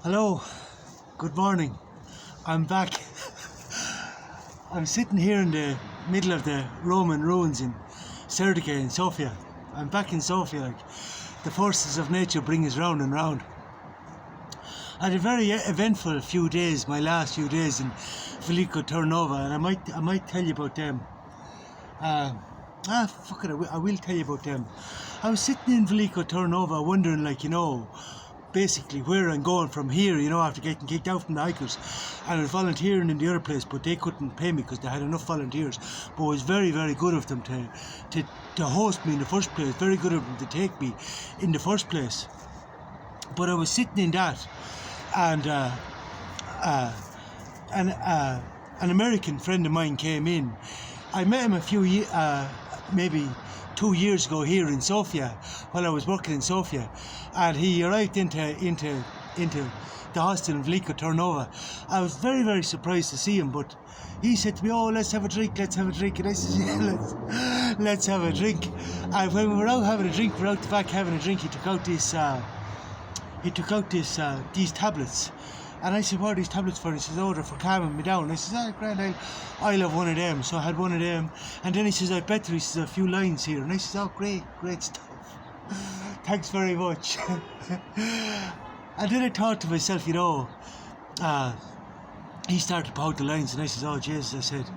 Hello, good morning. I'm back. I'm sitting here in the middle of the Roman ruins in Serdica in Sofia. I'm back in Sofia, like the forces of nature bring us round and round. I had a very eventful few days, my last few days in Veliko Turnova, and I might tell you about them. Fuck it, I will tell you about them. I was sitting in Veliko Turnova wondering, basically where I'm going from here, after getting kicked out from the hikers. And I was volunteering in the other place, but they couldn't pay me because they had enough volunteers. But it was very, very good of them to host me in the first place, very good of them to take me in the first place. But I was sitting in that, and an American friend of mine came in. I met him a few years, maybe 2 years ago here in Sofia, while I was working in Sofia, and he arrived into the hostel in Veliko Turnova. I was very, very surprised to see him, but he said to me, "Oh, let's have a drink, and I said, "Yeah, let's have a drink." And when we were out having a drink, we were out the back having a drink, he took out these tablets. And I said, "What are these tablets for?" He says, "Oh, they're for calming me down." I said, "Grand, I'll have one of them." So I had one of them. And then he says, "I bet there is a few lines here." And I said, "Oh, great stuff. Thanks very much." And then I thought to myself, he started to pout the lines. And I said, "Oh, Jesus," I said,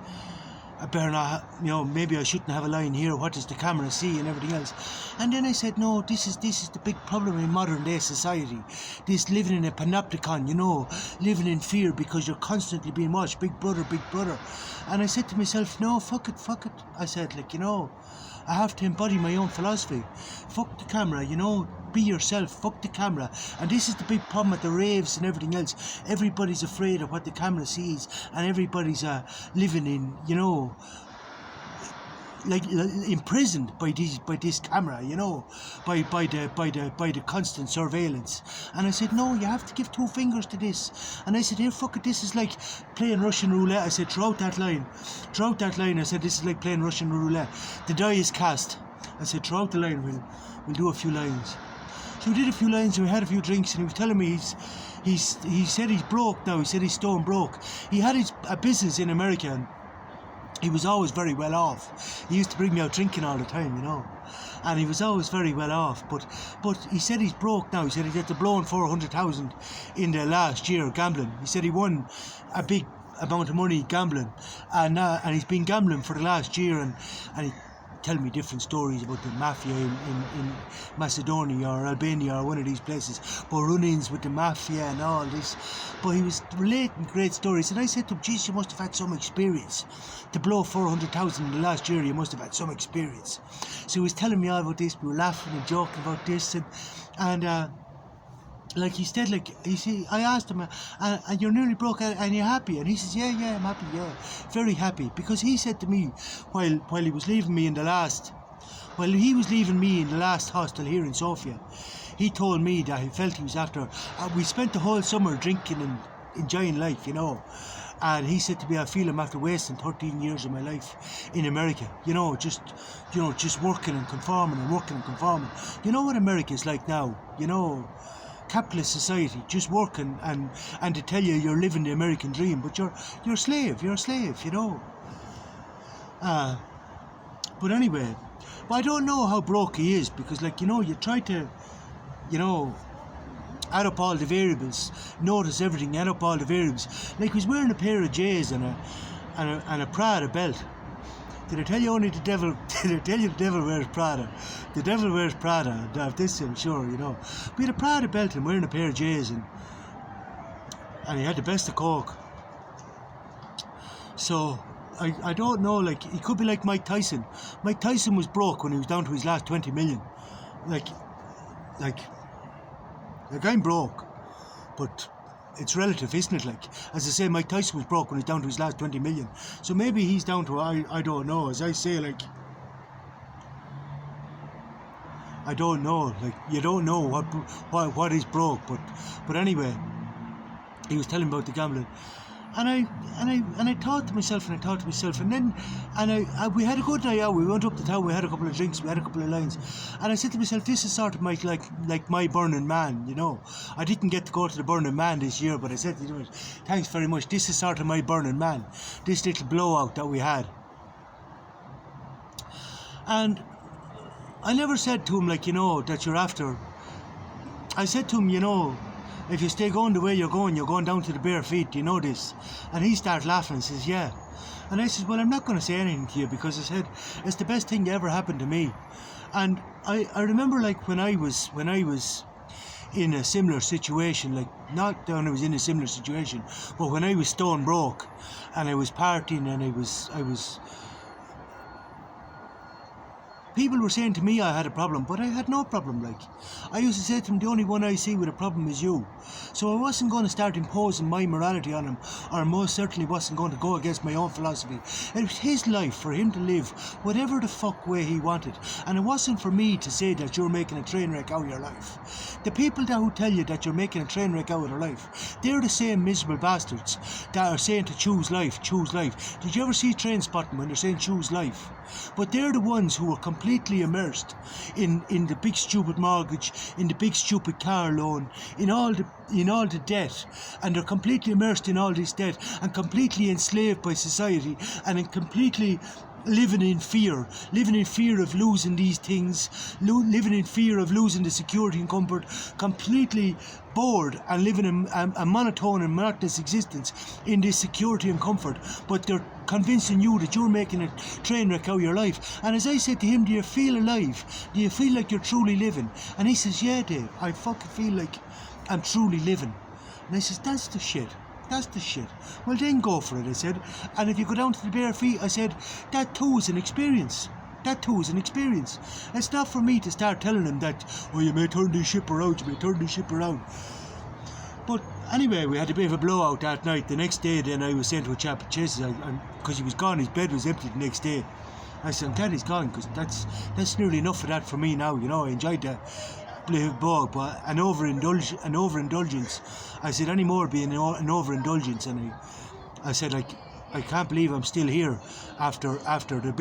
"I better not, maybe I shouldn't have a line here. What does the camera see and everything else?" And then I said, "No, this is the big problem in modern day society. This living in a panopticon, living in fear because you're constantly being watched. Big brother, big brother." And I said to myself, "No, fuck it. I said, I have to embody my own philosophy. Fuck the camera, be yourself, fuck the camera." And this is the big problem at the raves and everything else. Everybody's afraid of what the camera sees, and everybody's living in, imprisoned by this camera, by the constant surveillance. And I said, "No, you have to give two fingers to this." And I said, "Here, fuck it, this is like playing Russian roulette." I said, throw out that line. I said, "This is like playing Russian roulette. The die is cast." I said, "Throw out the line, we'll do a few lines." So we did a few lines and we had a few drinks, and he was telling me he said he's broke now. He said he's stone broke. He had a business in America, and he was always very well off. He used to bring me out drinking all the time, and he was always very well off. But he said he's broke now. He said he had to blow in 400,000 in the last year gambling. He said he won a big amount of money gambling, and he's been gambling for the last year, and he tell me different stories about the mafia in Macedonia or Albania or one of these places, but run-ins with the mafia and all this. But he was relating great stories, and I said to him, "Geez, you must have had some experience. To blow 400,000 in the last year, you must have had some experience." So he was telling me all about this. We were laughing and joking about this, and he said, I asked him, "And you're nearly broke, and you're happy?" And he says, yeah, "I'm happy, yeah, very happy." Because he said to me, while he was leaving me in the last hostel here in Sofia, he told me that he felt he was after, we spent the whole summer drinking and enjoying life, and he said to me, "I feel I'm after wasting 13 years of my life in America, just working and conforming and working and conforming." You know what America is like now, capitalist society, just working and to tell you you're living the American dream, but you're a slave, But anyway, I don't know how broke he is, because you try to, add up all the variables, notice everything, add up all the variables. He was wearing a pair of J's and a Prada belt. Did I tell you only the devil? Did I tell you the devil wears Prada? The devil wears Prada. Of this, I'm sure, But he had a Prada belt and wearing a pair of J's, and he had the best of coke. So I don't know. He could be like Mike Tyson. Mike Tyson was broke when he was down to his last 20 million. I'm broke, but it's relative, isn't it? As I say, Mike Tyson was broke when he's down to his last 20 million. So maybe he's down to, I don't know. As I say, I don't know. You don't know what is broke. But anyway, he was telling me about the gambling. And I thought to myself, and then we had a good night out. We went up to town, we had a couple of drinks, we had a couple of lines, and I said to myself, this is sort of like my Burning Man, you know. I didn't get to go to the Burning Man this year, but I said to him, thanks very much. This is sort of my Burning Man, this little blowout that we had. And I never said to him, like, you know, that you're after. I said to him, you know, if you stay going the way you're going down to the bare feet, do you know this? And he started laughing and says, yeah. And I said, well, I'm not going to say anything to you, because I said, it's the best thing that ever happened to me. And I remember, like, when I was in a similar situation, like, not when I was in a similar situation, but when I was stone broke and I was partying and I was people were saying to me I had a problem, but I had no problem. Like, I used to say to them, the only one I see with a problem is you. So I wasn't going to start imposing my morality on him, or most certainly wasn't going to go against my own philosophy. It was his life, for him to live whatever the fuck way he wanted. And it wasn't for me to say that you're making a train wreck out of your life. The people who tell you that you're making a train wreck out of their life, they're the same miserable bastards that are saying to choose life, choose life. Did you ever see Trainspotting when they're saying choose life? But they're the ones who are completely immersed in the big stupid mortgage, in the big stupid car loan, in all the debt, and they're completely immersed in all this debt and completely enslaved by society and in completely living in fear of losing these things, living in fear of losing the security and comfort, completely bored and living a monotone and monotonous existence in this security and comfort. But they're convincing you that you're making a train wreck out of your life. And as I said to him, do you feel alive? Do you feel like you're truly living? And he says, yeah, Dave, I fucking feel like I'm truly living. And I says, that's the shit. That's the shit. Well, then go for it, I said. And if you go down to the bare feet, I said, that too is an experience. That too is an experience. It's not for me to start telling them that, oh, you may turn this ship around, you may turn this ship around. But anyway, we had a bit of a blowout that night. The next day, then I was saying to a chap at Chase's, because he was gone, his bed was empty the next day. I said, I'm glad he's gone, because that's nearly enough of that for me now, you know. I enjoyed that blowout, but an overindulgence. I said, any more being an overindulgence, and I said, like, I can't believe I'm still here after the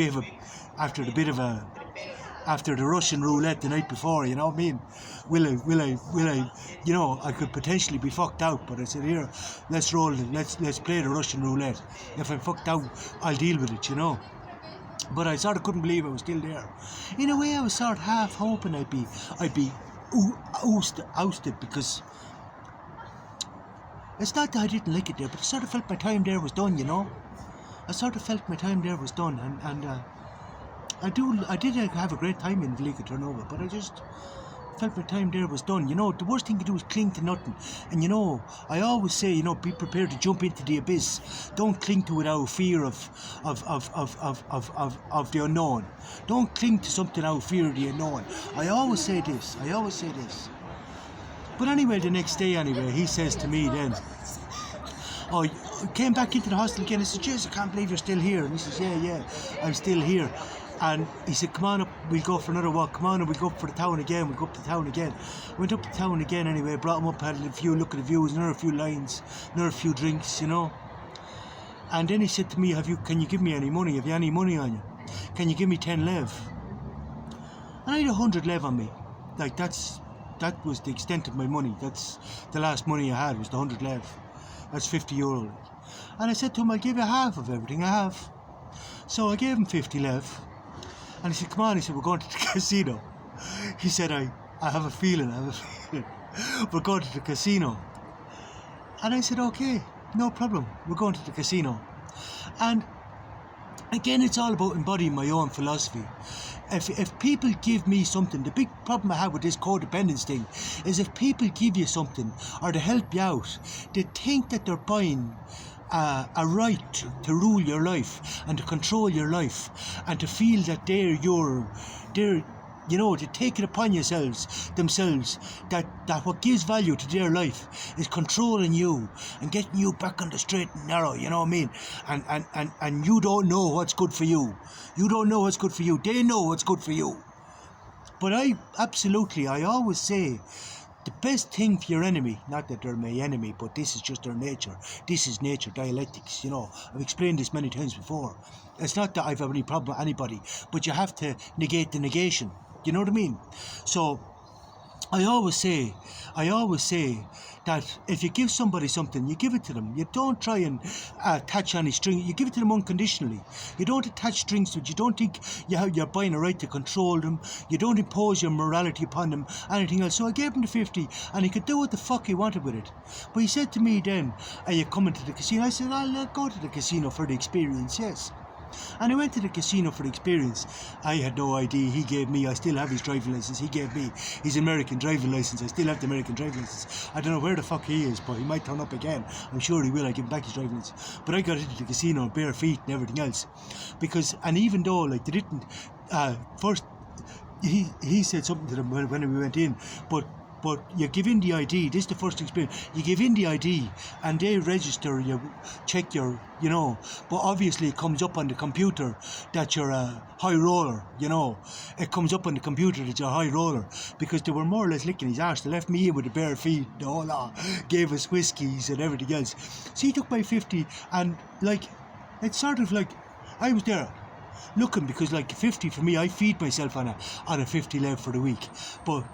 Russian roulette the night before, you know what I mean? Will I, you know, I could potentially be fucked out, but I said, here, let's roll it, let's play the Russian roulette. If I'm fucked out, I'll deal with it, you know. But I sort of couldn't believe I was still there. In a way, I was sort of half hoping I'd be ousted, because it's not that I didn't like it there, but I sort of felt my time there was done, you know. I sort of felt my time there was done, and I did have a great time in Velika Turnover, but I just felt my time there was done. You know, the worst thing you do is cling to nothing. And you know, I always say, you know, be prepared to jump into the abyss. Don't cling to it out of fear of the unknown. Don't cling to something out of fear of the unknown. I always say this. But anyway, the next day he says to me then, oh, came back into the hostel again. I said, jeez, I can't believe you're still here. And he says, yeah, I'm still here. And he said, come on up, we'll go for another walk. Come on, and we'll go up for the town again. We'll go up to town again. Went up to town again anyway, brought him up, had a few look at the views, another few lines, another few drinks, you know. And then he said to me, can you give me any money? Have you any money on you? Can you give me 10 lev? And I had 100 lev on me. Like, that was the extent of my money. That's the last money I had, was the 100 lev. That's €50. And I said to him, I'll give you half of everything I have. So I gave him 50 lev. And he said, come on, he said, we're going to the casino. He said, I have a feeling, we're going to the casino. And I said, okay, no problem, we're going to the casino. And again, it's all about embodying my own philosophy. If people give me something, the big problem I have with this codependence thing is if people give you something or to help you out, they think that they're buying a right to rule your life and to control your life and to feel that they're you know, to take it upon themselves that what gives value to their life is controlling you and getting you back on the straight and narrow, you know what I mean? And you don't know what's good for you. You don't know what's good for you. They know what's good for you. But I always say the best thing for your enemy, not that they're my enemy, but this is just their nature. This is nature, dialectics, I've explained this many times before. It's not that I've any problem with anybody, but you have to negate the negation. You know what I mean? So I always say that if you give somebody something, you give it to them. You don't try and attach any string. You give it to them unconditionally. You don't attach strings to it. You don't think you're buying a right to control them. You don't impose your morality upon them, anything else. So I gave him the 50, and he could do what the fuck he wanted with it. But he said to me then, "Are you coming to the casino?" I said, "I'll go to the casino for the experience, yes." And I went to the casino for the experience. I had no ID. He gave me, I still have his driving license. He gave me his American driving license. I still have the American driving license. I don't know where the fuck he is, but he might turn up again. I'm sure he will. I give him back his driving license. But I got into the casino bare feet and everything else. And even though, like, they didn't, first, he said something to them when we went in, but you give in the ID. This is the first experience. You give in the ID and they register, you check your, but obviously it comes up on the computer that you're a high roller, It comes up on the computer that you're a high roller, because they were more or less licking his arse. They left me in with the bare feet, the whole lot, gave us whiskies and everything else. So he took my 50, and like, it's sort of like, I was there looking, because like 50 for me, I feed myself on a 50 lev for the week, but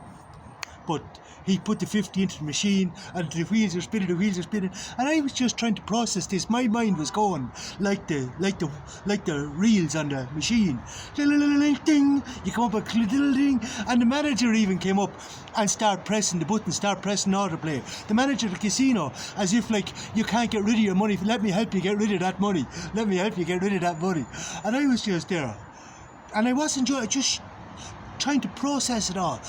he put the 50 into the machine, and the wheels are spinning, and I was just trying to process this. My mind was going like the reels on the machine. Ding, you come up with ding, and the manager even came up and start pressing the button, start pressing autoplay. The manager of the casino, as if like, you can't get rid of your money. Let me help you get rid of that money. Let me help you get rid of that money. And I was just there, and I wasn't just trying to process it all,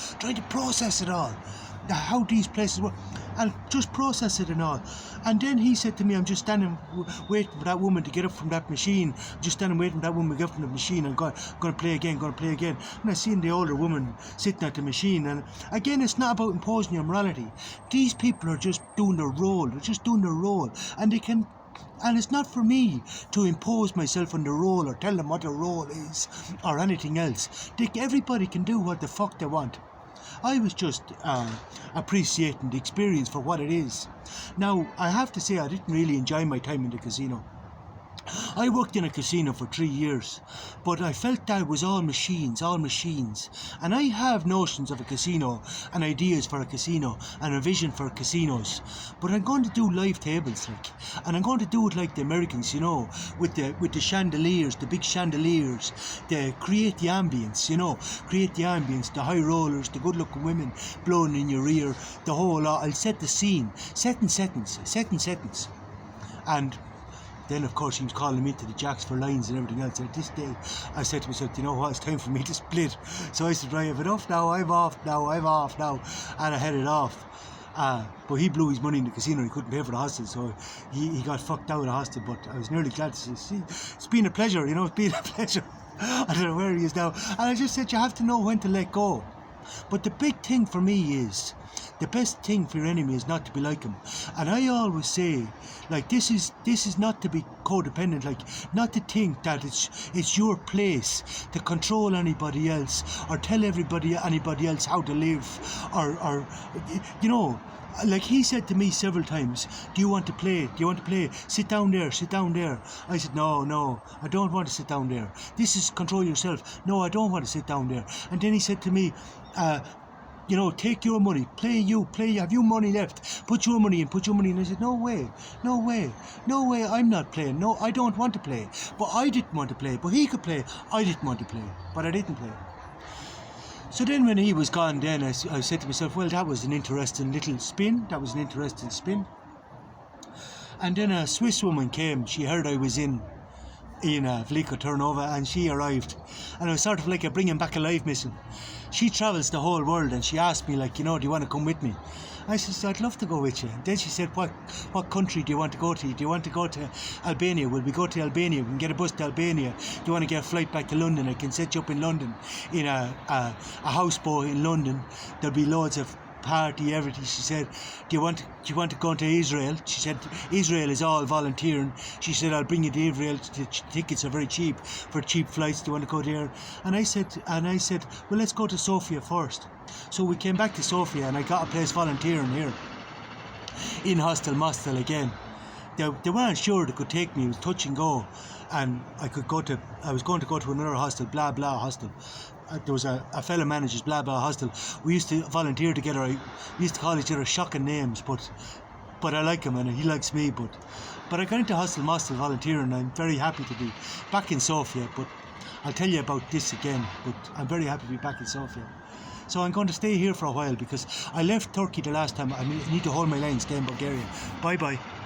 how these places work, and just process it and all. And then he said to me, I'm just standing waiting for that woman to get up from that machine, just standing waiting for that woman to get up from the machine, and going to play again. And I seen the older woman sitting at the machine, and again, it's not about imposing your morality. These people are just doing their role, and they can. And it's not for me to impose myself on the role or tell them what the role is or anything else. Everybody can do what the fuck they want. I was just appreciating the experience for what it is. Now, I have to say, I didn't really enjoy my time in the casino. I worked in a casino for 3 years, but I felt that it was all machines. And I have notions of a casino and ideas for a casino and a vision for casinos. But I'm going to do live tables, and I'm going to do it like the Americans, with the chandeliers, the big chandeliers, create the ambience, the high rollers, the good-looking women blowing in your ear, the whole lot. I'll set the scene, setting settings, and then, of course, he was calling me to the jacks for lines and everything else. At this day, I said to myself, you know what, it's time for me to split. So I said, right, I've enough now, I'm off now. And I headed off. But he blew his money in the casino. He couldn't pay for the hostel, so he got fucked out of the hostel. But I was nearly glad to see. It's been a pleasure, it's been a pleasure. I don't know where he is now. And I just said, you have to know when to let go. But the big thing for me is, the best thing for your enemy is not to be like him. And I always say, like, this is not to be codependent, like, not to think that it's your place to control anybody else or tell anybody else how to live, or like he said to me several times, do you want to play? Sit down there. I said, no, I don't want to sit down there. This is control yourself. No, I don't want to sit down there. And then he said to me, take your money, play, have you money left? Put your money in. I said, no way, I'm not playing. No, I don't want to play. But I didn't want to play. But he could play. I didn't want to play. But I didn't play. So then when he was gone, then I said to myself, well, that was an interesting little spin. And then a Swiss woman came. She heard I was in Velica Turnova, and she arrived. And it was sort of like a bringing back alive mission. She travels the whole world, and she asked me, like, do you want to come with me? I said, I'd love to go with you. And then she said, what country do you want to go to? Do you want to go to Albania? Will we go to Albania? We can get a bus to Albania. Do you want to get a flight back to London? I can set you up in London, in a houseboat in London. There'll be loads of party, everything. She said, do you want to go to Israel? She said, Israel is all volunteering. She said, I'll bring you to Israel. The tickets are very cheap for cheap flights. Do you want to go there? And I said, well, let's go to Sofia first. So we came back to Sofia, and I got a place volunteering here in Hostel Mostel again. They weren't sure they could take me. It was touch and go, and I was going to go to another hostel, blah blah hostel. There was a fellow manager's blah blah hostel. We used to volunteer together. We used to call each other shocking names, but I like him and he likes me. But I got into Hostel Mostel volunteering, and I'm very happy to be back in Sofia. But I'll tell you about this again. But I'm very happy to be back in Sofia. So I'm going to stay here for a while because I left Turkey the last time. I need to hold my line, stay in Bulgaria. Bye bye.